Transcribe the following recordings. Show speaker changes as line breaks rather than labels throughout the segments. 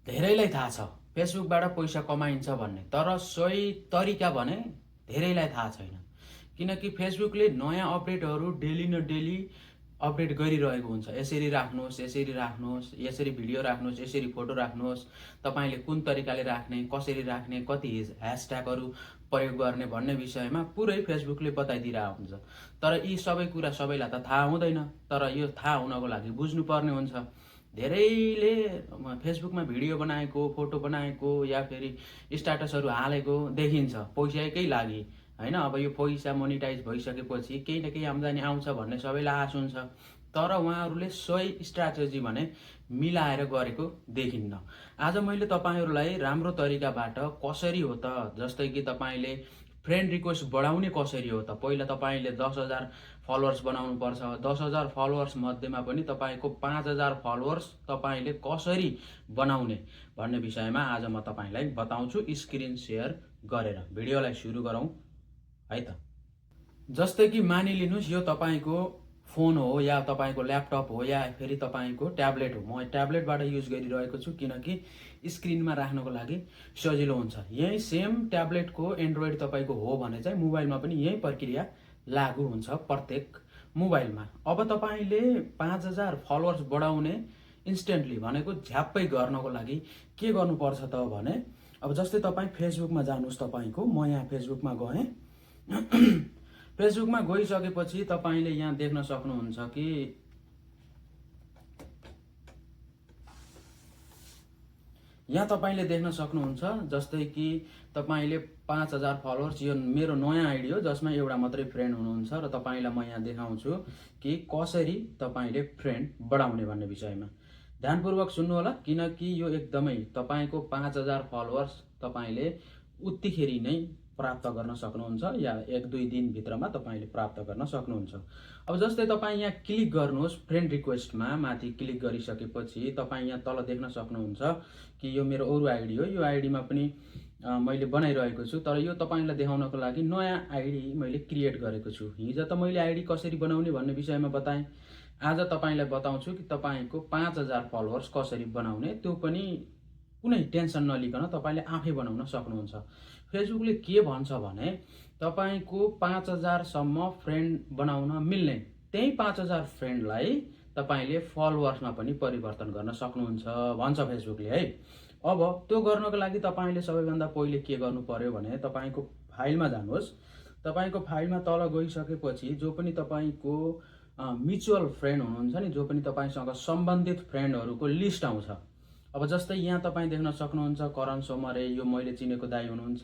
धेरैलाई थाहा छ फेसबुकबाट पैसा कमाइन्छ भन्ने, तर सही तरिका भने धेरैलाई थाहा छैन। किनकि फेसबुकले नयाँ अपडेटहरू डेली न डेली अपडेट गरिरहेको हुन्छ। यसरी राख्नुहोस्, यसरी राख्नुहोस्, यसरी भिडियो राख्नुहोस्, यसरी फोटो राख्नुहोस्, तपाईँले कुन तरिकाले राख्ने, कसरी राख्ने, कति ह्यासट्यागहरू प्रयोग गर्ने भन्ने विषयमा पुरै फेसबुकले बताइदिरहेको हुन्छ। तर यी सबै कुरा सबैलाई त थाहा हुँदैन, तर यो थाहा हुनको लागि बुझ्नुपर्ने हुन्छ। धेरैले फेसबुकमा भिडियो बनाएको, फोटो बनाएको या फेरि स्ट्याटसहरू हालेको देखिन्छ पैसाकै लागि, हैन। अब यो पैसा मोनिटाइज भइसकेपछि केही न केही आम्दानी आउँछ भन्ने सबैलाई आश हुन्छ, तर उहाँहरूले सही स्ट्राटेजी भने मिलाएर गरेको देखिन्न। आज मैले तपाईँहरूलाई राम्रो तरिकाबाट कसरी हो त, जस्तै कि तपाईँले फ्रेन्ड रिक्वेस्ट बढाउने कसरी हो त। पहिला तपाईँले 10,000 फलोवर्स बनाउनु पर्छ। 10,000 फलोवर्स मध्येमा पनि तपाईँको 5,000 फलोवर्स तपाईँले कसरी बनाउने भन्ने विषयमा आज म तपाईँलाई बताउँछु स्क्रिन सेयर गरेर। भिडियोलाई सुरु गरौँ है त। जस्तै कि मानिलिनुहोस् यो तपाईँको फोन हो या तपाईँको ल्यापटप हो या फेरि तपाईँको ट्याब्लेट हो। म ट्याब्लेटबाट युज गरिरहेको छु किनकि स्क्रिनमा राख्नको लागि सजिलो हुन्छ। यही सेम ट्याब्लेटको एन्ड्रोइड तपाईँको हो भने चाहिँ मोबाइलमा पनि यही प्रक्रिया लागू हुन्छ प्रत्येक मोबाइलमा। अब तपाईँले 5,000 फलोवर्स बढाउने इन्स्टेन्टली भनेको झ्याप्पै गर्नको लागि के गर्नुपर्छ त भने, अब जस्तै तपाईँ फेसबुकमा जानुहोस्। तपाईँको म यहाँ फेसबुकमा गएँ। फेसबुकमा गइसकेपछि तपाईँले यहाँ देख्न सक्नुहुन्छ कि यहाँ तपाईँले देख्न सक्नुहुन्छ जस्तै कि तपाईँले 5,000 फलोवर्स, यो मेरो नयाँ आइडी हो जसमा एउटा मात्रै फ्रेन्ड हुनुहुन्छ र तपाईँलाई म यहाँ देखाउँछु कि कसरी तपाईँले फ्रेन्ड बढाउने भन्ने विषयमा। ध्यानपूर्वक सुन्नु होला किनकि यो एकदमै तपाईँको 5,000 फलोवर्स तपाईँले उत्तिखेरी नै प्राप्त गर्न सक्नुहुन्छ या 1-2 दिनभित्रमा तपाईँले प्राप्त गर्न सक्नुहुन्छ। अब जस्तै तपाईँ यहाँ क्लिक गर्नुहोस् फ्रेन्ड रिक्वेस्टमा। माथि क्लिक गरिसकेपछि तपाईँ यहाँ तल देख्न सक्नुहुन्छ कि यो मेरो अरू आइडी हो। यो आइडीमा पनि मैले बनाइरहेको छु, तर यो तपाईँलाई देखाउनको लागि नयाँ आइडी मैले क्रिएट गरेको छु। हिजो त मैले आइडी कसरी बनाउने भन्ने विषयमा बताएँ। आज तपाईँलाई बताउँछु कि तपाईँको 5,000 फलोवर्स कसरी बनाउने, त्यो पनि कुनै टेन्सन नलिकन तपाईँले आफै बनाउन सक्नुहुन्छ। फेसबुकले के भन्छ भने तपाईँको 5,000 सम्म फ्रेन्ड बनाउन मिल्ने, त्यही 5,000 फ्रेन्डलाई तपाईँले फलोवर्समा पनि परिवर्तन गर्न सक्नुहुन्छ भन्छ फेसबुकले है। अब त्यो गर्नको लागि तपाईँले सबैभन्दा पहिले के गर्नु पर्यो भने तपाईँको फाइलमा जानुहोस्। तपाईँको फाइलमा तल गइसकेपछि जो पनि तपाईँको म्युचुअल फ्रेन्ड हुनुहुन्छ नि, जो पनि तपाईँसँग सम्बन्धित फ्रेन्डहरूको लिस्ट आउँछ। अब जस्तै यहाँ तपाईँ देख्न सक्नुहुन्छ करण सोमरे, यो मैले चिनेको दाइ हुनुहुन्छ,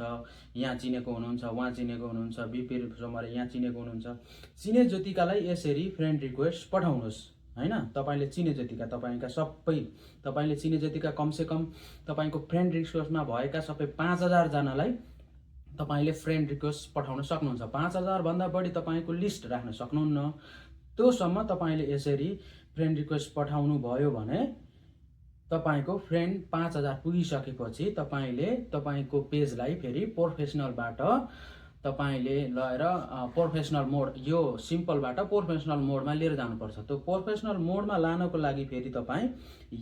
यहाँ चिनेको हुनुहुन्छ, उहाँ चिनेको हुनुहुन्छ, बिपी सोमरे यहाँ चिनेको हुनुहुन्छ। चिने जतिकालाई यसरी फ्रेन्ड रिक्वेस्ट पठाउनुहोस् हैन। तपाईँले चिने जतिका, तपाईँका सबै, तपाईँले चिने जतिका कमसेकम तपाईँको फ्रेन्ड रिक्वेस्टमा भएका सबै 5,000 जनालाई तपाईँले फ्रेन्ड रिक्वेस्ट पठाउन सक्नुहुन्छ। 5,000 भन्दा बढी तपाईँको लिस्ट राख्न सक्नुहुन्न। त्योसम्म तपाईँले यसरी फ्रेन्ड रिक्वेस्ट पठाउनु भयो भने तपाईको फ्रेन्ड 5,000 पुगिसकेपछि तपाईँले तपाईँको पेजलाई फेरि प्रोफेसनलबाट तपाईँले लगेर प्रोफेसनल मोड, यो सिम्पलबाट प्रोफेसनल मोडमा लिएर जानुपर्छ। त्यो प्रोफेसनल मोडमा लानको लागि फेरि तपाईँ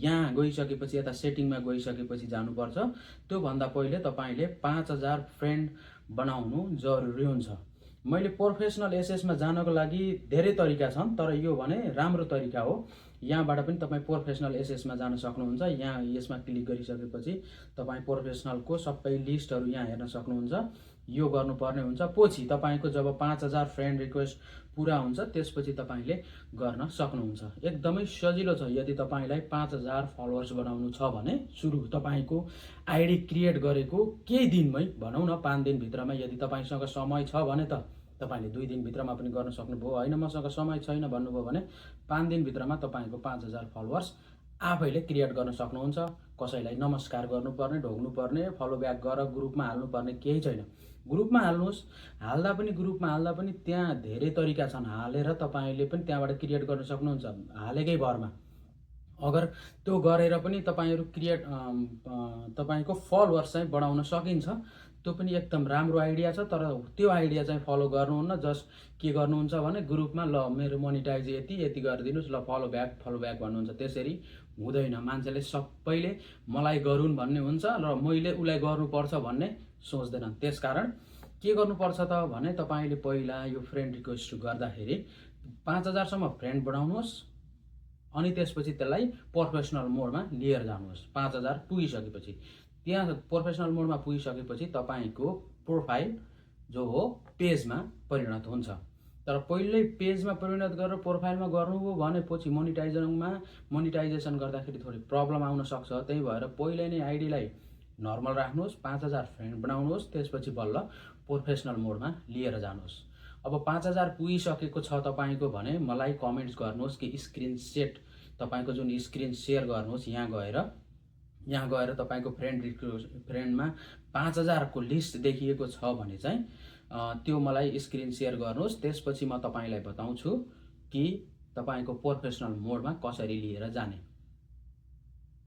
यहाँ गइसकेपछि यता सेटिङमा गइसकेपछि जानुपर्छ। त्योभन्दा पहिले तपाईँले 5,000 फ्रेन्ड बनाउनु जरुरी हुन्छ। मैले प्रोफेसनल एसएसमा जानको लागि धेरै तरिका छन्, तर यो भने राम्रो तरिका हो। यहाँबाट पनि तपाईँ प्रोफेसनल एसएसमा जान सक्नुहुन्छ। यहाँ यसमा क्लिक गरिसकेपछि तपाईँ प्रोफेसनलको सबै लिस्टहरू यहाँ हेर्न सक्नुहुन्छ। यो गर्नुपर्ने हुन्छ। पछि तपाईँको जब 5,000 फ्रेन्ड रिक्वेस्ट पुरा हुन्छ त्यसपछि तपाईँले गर्न सक्नुहुन्छ। एकदमै सजिलो छ। यदि तपाईँलाई 5,000 फलोवर्स बनाउनु छ भने सुरु तपाईँको आइडी क्रिएट गरेको केही दिनमै, भनौँ न 5 दिनभित्रमा, यदि तपाईँसँग समय छ भने त तपाईँले 2 दिनभित्रमा पनि गर्न सक्नुभयो। होइन मसँग समय छैन भन्नुभयो भने 5 दिनभित्रमा तपाईँको 5,000 फलोवर्स आफैले क्रिएट गर्न सक्नुहुन्छ। कसैलाई नमस्कार गर्नुपर्ने, ढोग्नुपर्ने, फलो ब्याक गर, ग्रुपमा हाल्नुपर्ने केही छैन। ग्रुपमा हाल्नुहोस्, हाल्दा पनि त्यहाँ धेरै तरिका छन्। हालेर तपाईँले पनि त्यहाँबाट क्रिएट गर्न सक्नुहुन्छ हालेकै भरमा। अगर त्यो गरेर पनि तपाईँहरू तपाईँको फलोवर्स चाहिँ बढाउन सकिन्छ। त्यो पनि एकदम राम्रो आइडिया छ, तर त्यो आइडिया चाहिँ फलो गर्नुहुन्न। जस्ट के गर्नुहुन्छ भने ग्रुपमा ल मेरो मोनिटाइज यति गरिदिनुहोस्, ल फलो ब्याक भन्नुहुन्छ। त्यसरी हुँदैन। मान्छेले सबैले मलाई गरून् भन्ने हुन्छ र मैले उसलाई गर्नुपर्छ भन्ने सोच्दैनन्। त्यसकारण के गर्नुपर्छ त भने तपाईँले पहिला यो फ्रेन्ड रिक्वेस्ट गर्दाखेरि 5000 सम्म फ्रेन्ड बढाउनुहोस् अनि त्यसपछि त्यसलाई प्रोफेसनल मोडमा लिएर जानुहोस्। 5000 पुगिसकेपछि त्यहाँ प्रोफेसनल मोडमा पुगिसकेपछि तपाईँको प्रोफाइल जो हो पेजमा परिणत हुन्छ। तर पहिल्यै पेजमा परिणत गरेर प्रोफाइलमा गर्नुभयो भनेपछि मोनिटाइजेसन गर्दाखेरि थोरै प्रब्लम आउन सक्छ। त्यही भएर पहिल्यै नै आइडीलाई नर्मल राख्नुहोस्, 5000 फ्रेन्ड बनाउनुहोस्, त्यसपछि बल्ल प्रोफेसनल मोडमा लिएर जानुहोस्। अब 5000 पुगिसकेको छ तपाईँको भने मलाई कमेन्ट्स गर्नुहोस् कि स्क्रिन सेट तपाईँको जुन स्क्रिन सेयर गर्नुहोस्। यहाँ गएर तपाईँको फ्रेन्डमा 5000 को लिस्ट देखिएको छ भने चाहिँ त्यो मलाई स्क्रिन सेयर गर्नुहोस्। त्यसपछि म तपाईँलाई बताउँछु कि तपाईँको प्रोफेसनल मोडमा कसरी लिएर जाने।